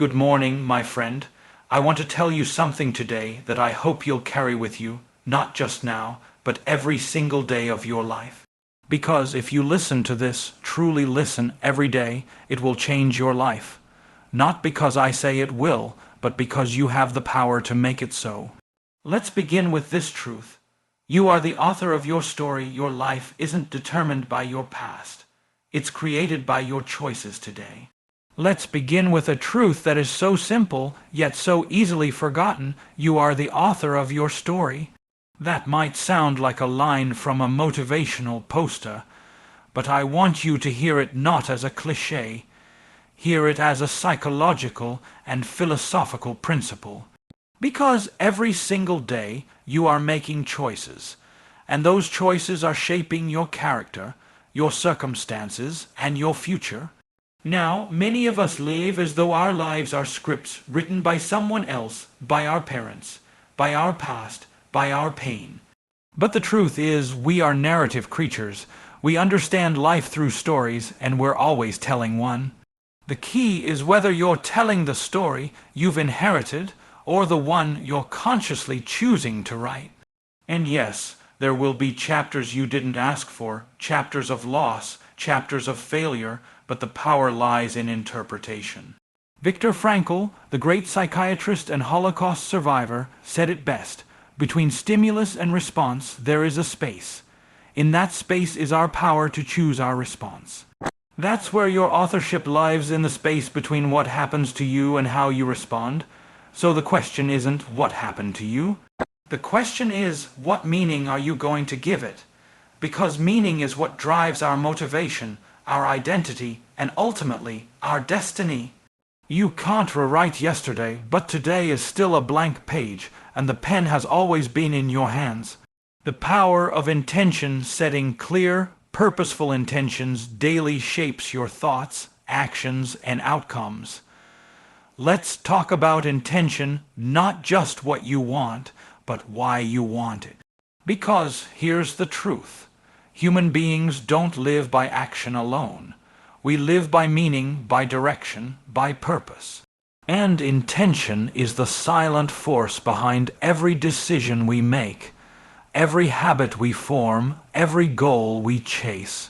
Good morning, my friend. I want to tell you something today that I hope you'll carry with you, not just now, but every single day of your life. Because if you listen to this, truly listen every day, it will change your life. Not because I say it will, but because you have the power to make it so. Let's begin with this truth. You are the author of your story. Your life isn't determined by your past. It's created by your choices today. Let's begin with a truth that is so simple, yet so easily forgotten. You are the author of your story. That might sound like a line from a motivational poster, but I want you to hear it not as a cliché. Hear it as a psychological and philosophical principle. Because every single day you are making choices, and those choices are shaping your character, your circumstances, and your future. Now, many of us live as though our lives are scripts written by someone else, by our parents, by our past, by our pain. But the truth is, we are narrative creatures. We understand life through stories, and we're always telling one. The key is whether you're telling the story you've inherited or the one you're consciously choosing to write. And yes, there will be chapters you didn't ask for, chapters of loss, chapters of failure, but the power lies in interpretation. Viktor Frankl, the great psychiatrist and Holocaust survivor, said it best. Between stimulus and response, there is a space. In that space is our power to choose our response. That's where your authorship lies, in the space between what happens to you and how you respond. So the question isn't what happened to you. The question is, what meaning are you going to give it? Because meaning is what drives our motivation, our identity, and ultimately, our destiny. You can't rewrite yesterday, but today is still a blank page, and the pen has always been in your hands. The power of intention, setting clear, purposeful intentions, daily shapes your thoughts, actions, and outcomes. Let's talk about intention, not just what you want, but why you want it. Because here's the truth. Human beings don't live by action alone. We live by meaning, by direction, by purpose. And intention is the silent force behind every decision we make, every habit we form, every goal we chase.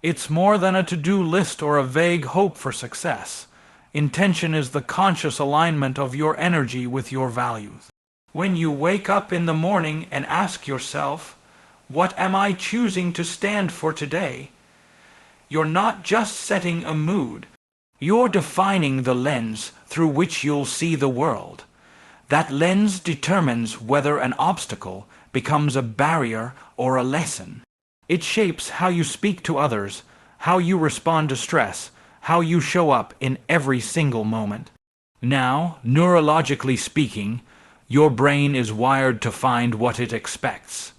It's more than a to-do list or a vague hope for success. Intention is the conscious alignment of your energy with your values. When you wake up in the morning and ask yourself, what am I choosing to stand for today? You're not just setting a mood. You're defining the lens through which you'll see the world. That lens determines whether an obstacle becomes a barrier or a lesson. It shapes how you speak to others, how you respond to stress, how you show up in every single moment. Now, neurologically speaking, your brain is wired to find what it expects.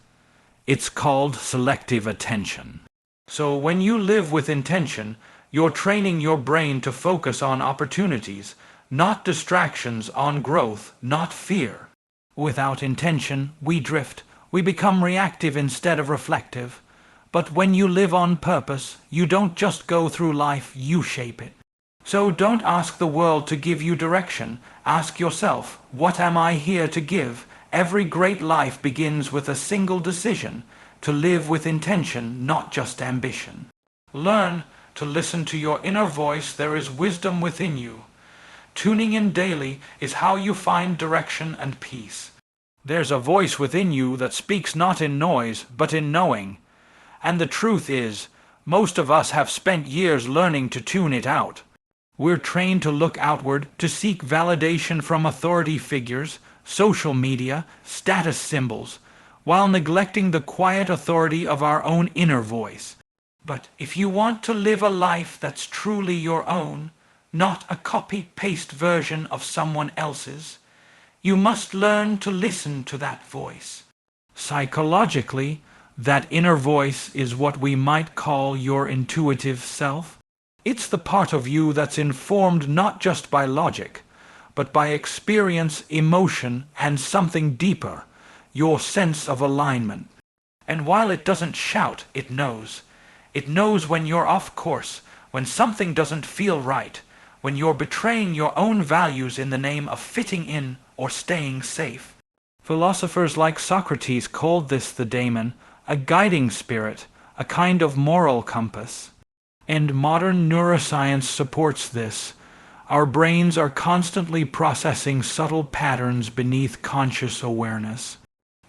It's called selective attention. So when you live with intention, you're training your brain to focus on opportunities, not distractions, on growth, not fear. Without intention, we drift. We become reactive instead of reflective. But when you live on purpose, you don't just go through life, you shape it. So don't ask the world to give you direction. Ask yourself, what am I here to give? Every great life begins with a single decision, to live with intention, not just ambition. Learn to listen to your inner voice. There is wisdom within you. Tuning in daily is how you find direction and peace. There's a voice within you that speaks not in noise, but in knowing. And the truth is, most of us have spent years learning to tune it out. We're trained to look outward, to seek validation from authority figures, social media, status symbols, while neglecting the quiet authority of our own inner voice. But if you want to live a life that's truly your own, not a copy-paste version of someone else's, you must learn to listen to that voice. Psychologically, that inner voice is what we might call your intuitive self. It's the part of you that's informed not just by logic, but by experience, emotion, and something deeper, your sense of alignment. And while it doesn't shout, it knows. It knows when you're off course, when something doesn't feel right, when you're betraying your own values in the name of fitting in or staying safe. Philosophers like Socrates called this the daemon, a guiding spirit, a kind of moral compass. And modern neuroscience supports this. Our brains are constantly processing subtle patterns beneath conscious awareness.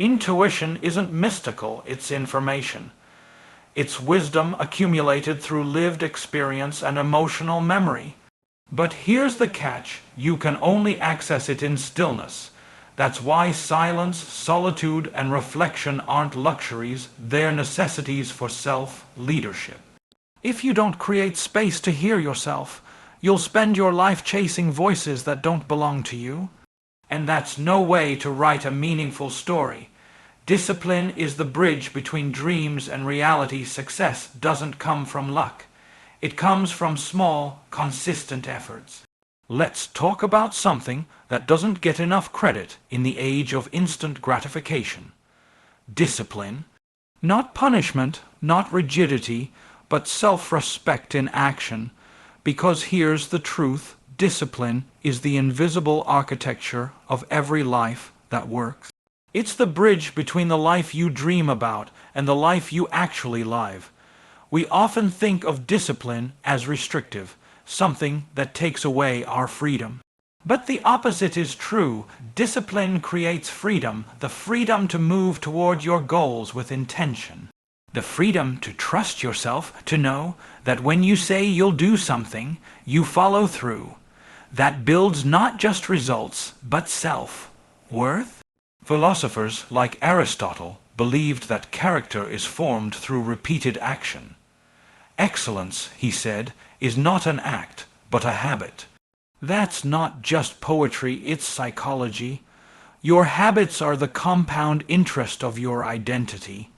Intuition isn't mystical, it's information. It's wisdom accumulated through lived experience and emotional memory. But here's the catch: you can only access it in stillness. That's why silence, solitude, and reflection aren't luxuries, they're necessities for self-leadership. If you don't create space to hear yourself, you'll spend your life chasing voices that don't belong to you. And that's no way to write a meaningful story. Discipline is the bridge between dreams and reality. Success doesn't come from luck. It comes from small, consistent efforts. Let's talk about something that doesn't get enough credit in the age of instant gratification. Discipline. Not punishment, not rigidity, but self-respect in action. Because here's the truth: discipline is the invisible architecture of every life that works. It's the bridge between the life you dream about and the life you actually live. We often think of discipline as restrictive, something that takes away our freedom. But the opposite is true. Discipline creates freedom, the freedom to move toward your goals with intention. The freedom to trust yourself, to know that when you say you'll do something, you follow through. That builds not just results, but self-worth. Philosophers like Aristotle believed that character is formed through repeated action. Excellence, he said, is not an act, but a habit. That's not just poetry, it's psychology. Your habits are the compound interest of your identity.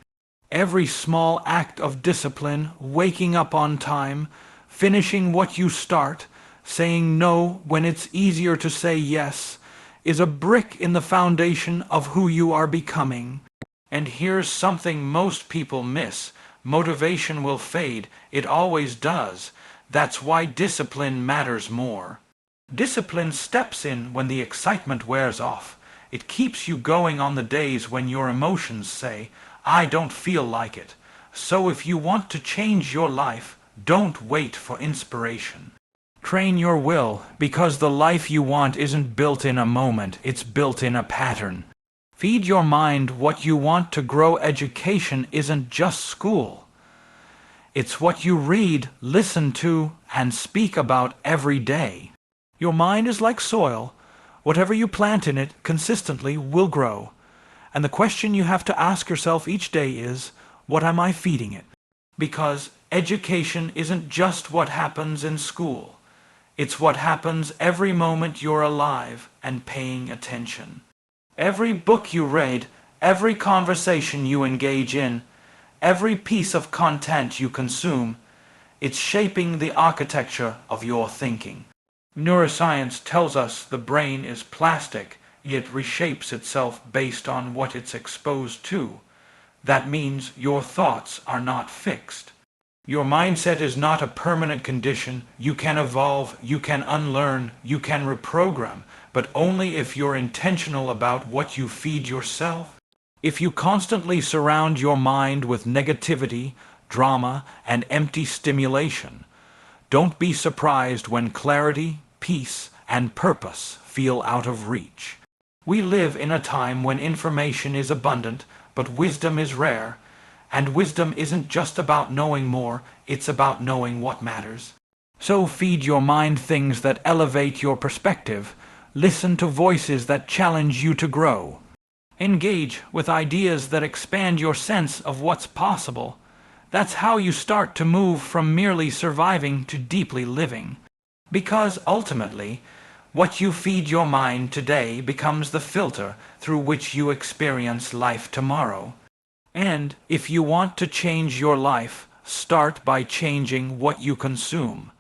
Every small act of discipline, waking up on time, finishing what you start, saying no when it's easier to say yes, is a brick in the foundation of who you are becoming. And here's something most people miss: motivation will fade. It always does. That's why discipline matters more. Discipline steps in when the excitement wears off. It keeps you going on the days when your emotions say, "I don't feel like it." So if you want to change your life, don't wait for inspiration. Train your will, because the life you want isn't built in a moment, it's built in a pattern. Feed your mind what you want to grow. Education isn't just school. It's what you read, listen to, and speak about every day. Your mind is like soil. Whatever you plant in it consistently will grow. And the question you have to ask yourself each day is, what am I feeding it? Because education isn't just what happens in school. It's what happens every moment you're alive and paying attention. Every book you read, every conversation you engage in, every piece of content you consume, it's shaping the architecture of your thinking. Neuroscience tells us the brain is plastic, yet reshapes itself based on what it's exposed to. That means your thoughts are not fixed. Your mindset is not a permanent condition. You can evolve, you can unlearn, you can reprogram, but only if you're intentional about what you feed yourself. If you constantly surround your mind with negativity, drama, and empty stimulation, don't be surprised when clarity, peace, and purpose feel out of reach. We live in a time when information is abundant, but wisdom is rare. And wisdom isn't just about knowing more, it's about knowing what matters. So feed your mind things that elevate your perspective. Listen to voices that challenge you to grow. Engage with ideas that expand your sense of what's possible. That's how you start to move from merely surviving to deeply living. Because ultimately, what you feed your mind today becomes the filter through which you experience life tomorrow. And if you want to change your life, start by changing what you consume.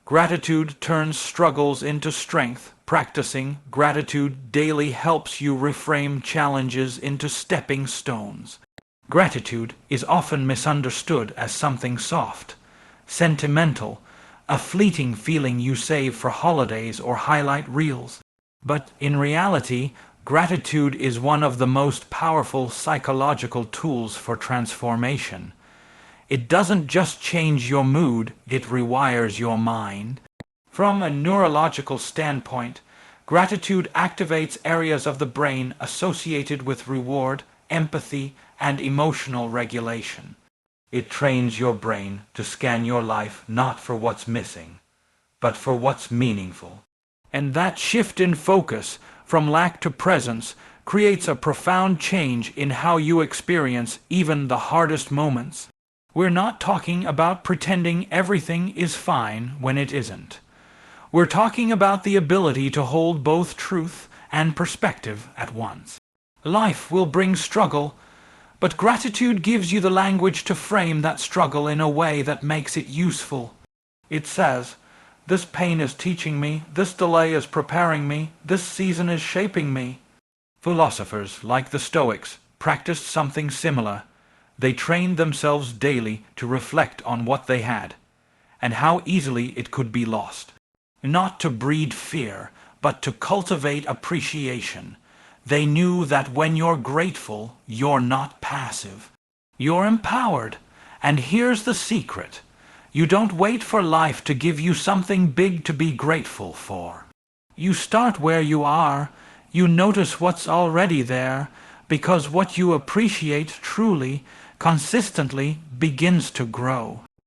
Gratitude turns struggles into strength. Practicing gratitude daily helps you reframe challenges into stepping stones. Gratitude is often misunderstood as something soft, sentimental, a fleeting feeling you save for holidays or highlight reels. But in reality, gratitude is one of the most powerful psychological tools for transformation. It doesn't just change your mood, it rewires your mind. From a neurological standpoint, gratitude activates areas of the brain associated with reward, empathy, and emotional regulation. It trains your brain to scan your life not for what's missing, but for what's meaningful. And that shift in focus from lack to presence creates a profound change in how you experience even the hardest moments. We're not talking about pretending everything is fine when it isn't. We're talking about the ability to hold both truth and perspective at once. Life will bring struggle, but gratitude gives you the language to frame that struggle in a way that makes it useful. It says, "This pain is teaching me, this delay is preparing me, this season is shaping me." Philosophers like the Stoics practiced something similar. They trained themselves daily to reflect on what they had, and how easily it could be lost. Not to breed fear, but to cultivate appreciation. They knew that when you're grateful, you're not passive. You're empowered. And here's the secret. You don't wait for life to give you something big to be grateful for. You start where you are. You notice what's already there, because what you appreciate truly, consistently, begins to grow.